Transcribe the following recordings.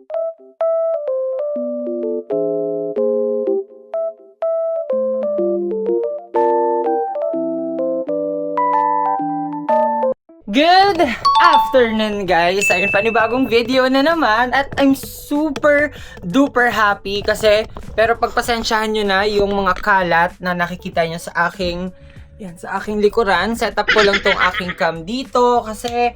Good afternoon guys! Ayun, panibagong video na naman at I'm super duper happy kasi pero pagpasensyahan nyo na yung mga kalat na nakikita nyo sa aking likuran. Set up ko lang tong aking cam dito kasi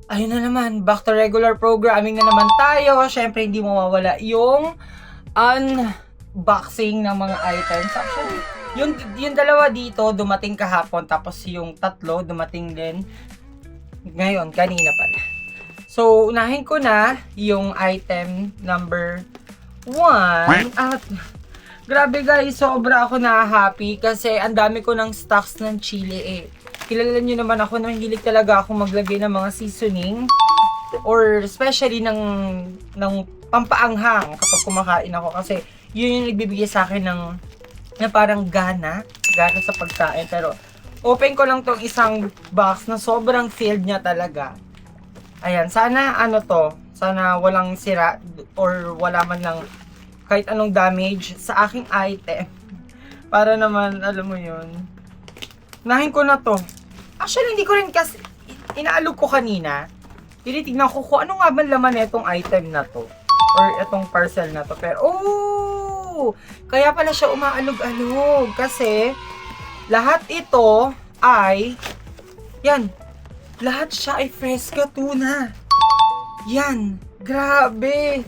ayun na naman, back to regular programming na naman tayo. Syempre hindi mawawala yung unboxing ng mga items. Actually, yung dalawa dito dumating kahapon, tapos yung tatlo dumating din ngayon, kanina pala. So, unahin ko na yung item number 1. At grabe guys, sobra ako na-happy kasi ang dami ko ng stocks ng chili eh. Kilala nyo naman ako na hilig talaga ako maglagay ng mga seasoning or especially ng pampaanghang kapag kumakain ako kasi yun yung nagbibigay sa akin ng na parang gana sa pagkain. Pero open ko lang tong isang box na sobrang filled niya talaga. Ayan, sana sana walang sira or wala man lang kahit anong damage sa aking item. Para naman, alam mo yun. Nahin ko na to. Actually, hindi ko rin kasi inaalog ko kanina. Tinitignan ko kung ano nga ba laman na itong item na to. Or itong parcel na to. Pero, kaya pala siya umaalog-alog. Kasi, lahat ito ay, lahat siya ay fresca tuna. Yan, grabe.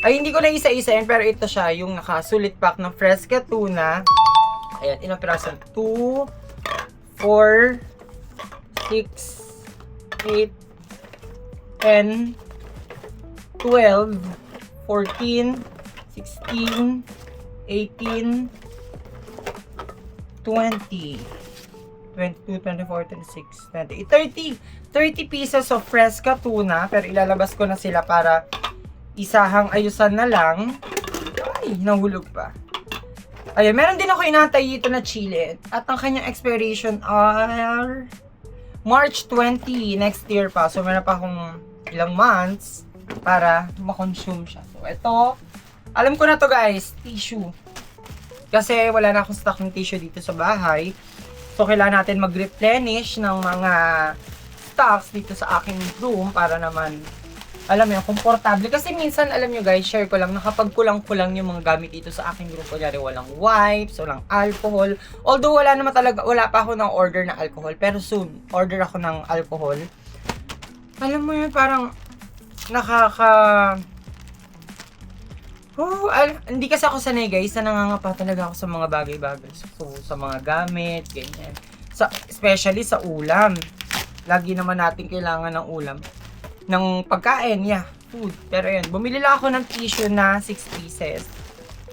Ay, hindi ko na isa-isain, pero ito siya, yung nakasulit pack ng fresca tuna. Ayan, ilang piraso? 2, 4, 6, 8, 10, 12, 14, 16, 18, 20, 22, 24, 26, 20, 30 pieces of fresca tuna. Pero ilalabas ko na sila para isahang ayusan na lang. Ay, nahulog pa. Ayun, meron din ako inantay dito na chili. At ang kanyang expiration are March 20, next year pa. So, meron pa akong ilang months para makonsume siya. So, ito, alam ko na to guys, tissue. Kasi wala na akong stock ng tissue dito sa bahay. So, kailangan natin mag-replenish ng mga stocks dito sa aking room para naman, alam mo, komportable. Kasi minsan, alam nyo guys, share ko lang, nakapagkulang-kulang yung mga gamit dito sa aking room. Kunyari, walang wipes, walang alcohol. Although, wala pa ako ng order na alcohol. Pero soon, order ako ng alcohol. Alam mo yun, parang hindi kasi ako sanay guys na nangangapa talaga ako sa mga bagay-bagay. So, sa mga gamit, ganyan. Especially sa ulam. Lagi naman natin kailangan ng ulam. Ng pagkain, food. Pero yun, bumili lang ako ng tissue na 6 pieces.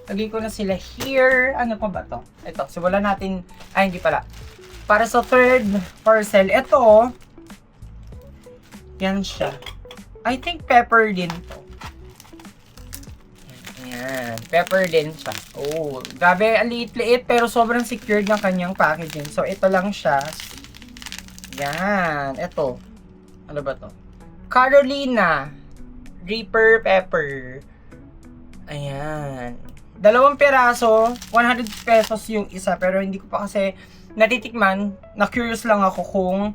Lagay ko na sila here. Ano pa ba to? Ito, simulan natin. Ay, hindi pala. Para sa third parcel, ito. Yan siya. I think pepper din to. Ayan, pepper din siya. Oh, grabe, ang liit-liit pero sobrang secured ng kanyang packaging. So, ito lang siya. Yan, ito. Ano ba to? Carolina Reaper Pepper. Ayan. 2 piraso, 100 pesos yung isa. Pero hindi ko pa kasi natitikman. Na-curious lang ako kung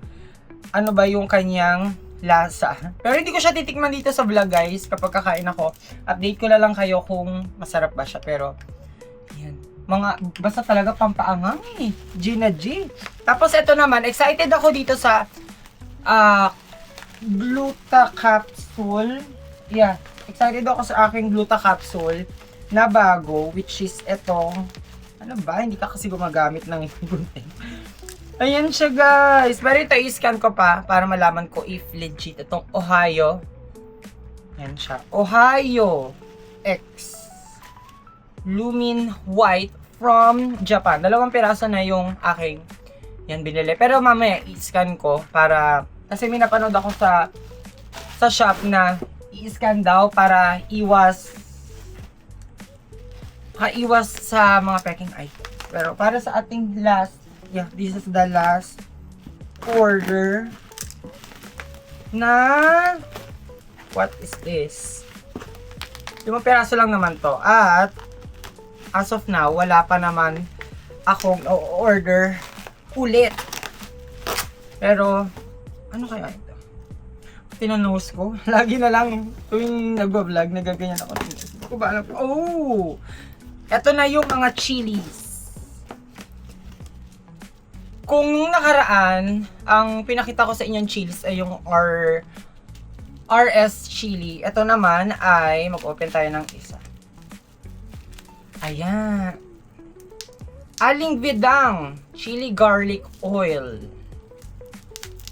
ano ba yung kanyang lasa. Pero hindi ko siya titikman dito sa vlog guys. Kapag kakain ako, update ko na lang kayo kung masarap ba siya. Pero, ayan. Basta talaga pampaangang eh. G na G. Tapos ito naman, excited ako dito sa Gluta Capsule. Yeah. Excited ako sa aking Gluta Capsule na bago. Which is itong, ano ba? Hindi ka kasi gumagamit ng gunting. Ayan siya guys. Pero ito i-scan ko pa para malaman ko if legit itong Ohio. Ayan siya. Ohio X Lumin White from Japan. 2 piraso na yung aking binili. Pero mamaya i-scan ko para, kasi may napanood ako sa shop na i-scan daw para iwas sa mga peking items. Pero para sa ating last, this is the last order na, what is this? 5 peraso lang naman to. At, as of now, wala pa naman akong order ulit. Pero, ano kaya ito? Tinanose ko. Lagi na lang tuwing nagbablog, nagaganyan ako. Hindi ko ba alam? Oh! Ito na yung mga chilies. Kung nung nakaraan, ang pinakita ko sa inyong chilies ay yung RS chili. Ito naman ay, mag-open tayo ng isa. Ayan. Aling Vidang chili garlic oil.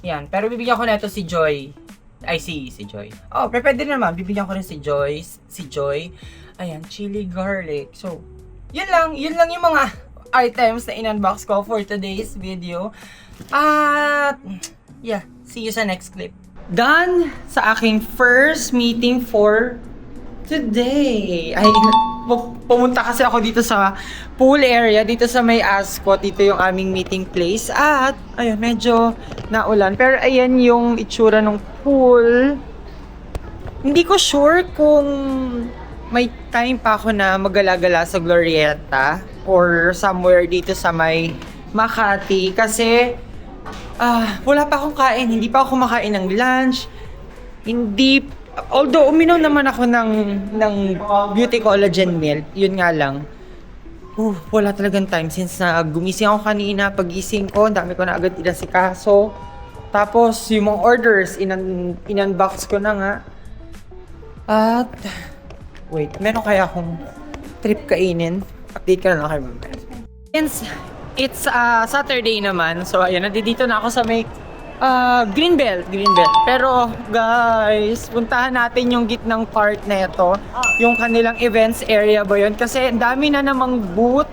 Yan, pero bibigyan ko na ito si Joy. Ay, si Joy. Oh, pero pwede naman, bibigyan ko rin si Joy. Ayan, chili garlic. So, yun lang yung mga items na in-unbox ko for today's video. At, yeah, see you sa next clip. Done sa aking first meeting for today. Ay, pumunta kasi ako dito sa pool area, dito sa may Ascot, dito yung aming meeting place. At, ayun, medyo naulan. Pero ayan yung itsura ng pool. Hindi ko sure kung may time pa ako na magala-gala sa Glorieta or somewhere dito sa may Makati. Kasi, wala pa akong kain. Hindi pa ako kumakain ng lunch. Although uminom naman ako ng beauty collagen milk, yun nga lang. Wala talagang time since gumising ako kanina, pagising ko, dami ko na agad inasikaso. Tapos yung mga orders, in-unbox ko na nga. At, wait, meron kaya akong trip kainin? Update ka na lang kayo. Since it's Saturday naman, so ayun, nandito na ako sa may Greenbelt. Pero guys, puntahan natin yung gitnang part na ito. Yung kanilang events area ba yun? Kasi ang dami na namang booth.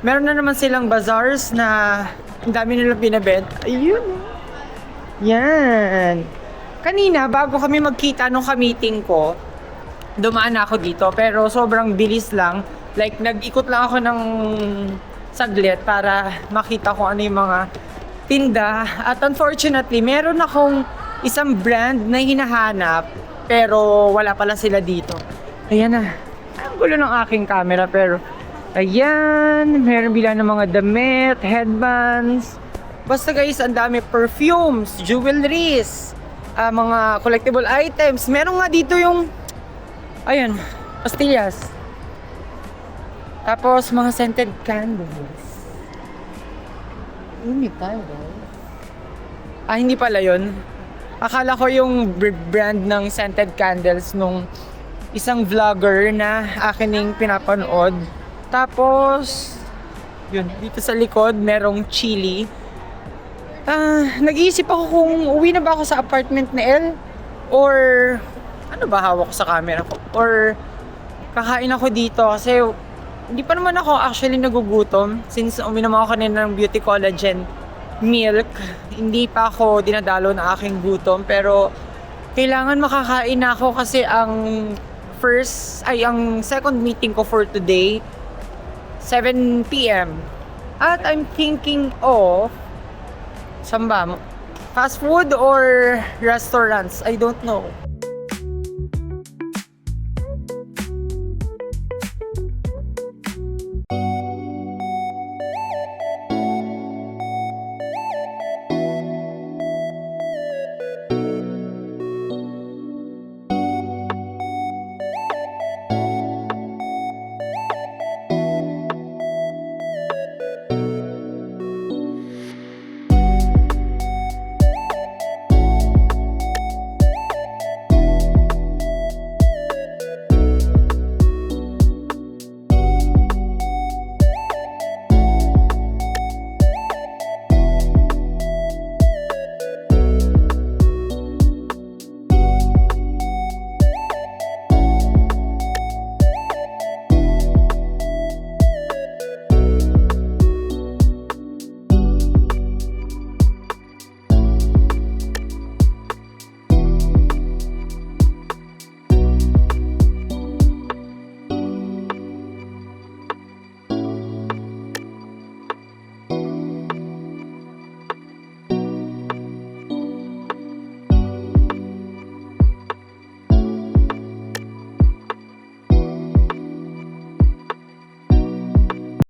Meron na naman silang bazaars na ang dami nilang binibenta. Ayun. Yan. Kanina, bago kami magkita nung ka-meeting ko, dumaan na ako dito. Pero sobrang bilis lang. Like, nag-ikot lang ako ng saglit para makita ko ano yung mga tinda. At unfortunately, meron akong isang brand na hinahanap pero wala pala sila dito. Ayan na. Ang gulo ng aking camera pero ayan, meron bila ng mga damit, headbands. Basta guys, ang dami perfumes, jewelries, mga collectible items. Meron nga dito yung ayan, pastillas. Tapos mga scented candles. Hindi tayo, hindi pala yun. Akala ko yung brand ng scented candles nung isang vlogger na akin pinapanood. Tapos, yun, dito sa likod, merong chili. Nag-iisip ako kung uwi na ba ako sa apartment ni Elle or ano ba hawak ko sa camera ko? Or kakain ako dito kasi hindi pa naman ako actually nagugutom since uminom ako kanina ng beauty collagen milk. Hindi pa ako dinadalo ng aking gutom pero kailangan makakain na ako kasi ang second meeting ko for today 7 PM. At I'm thinking of saan ba? Fast food or restaurants? I don't know.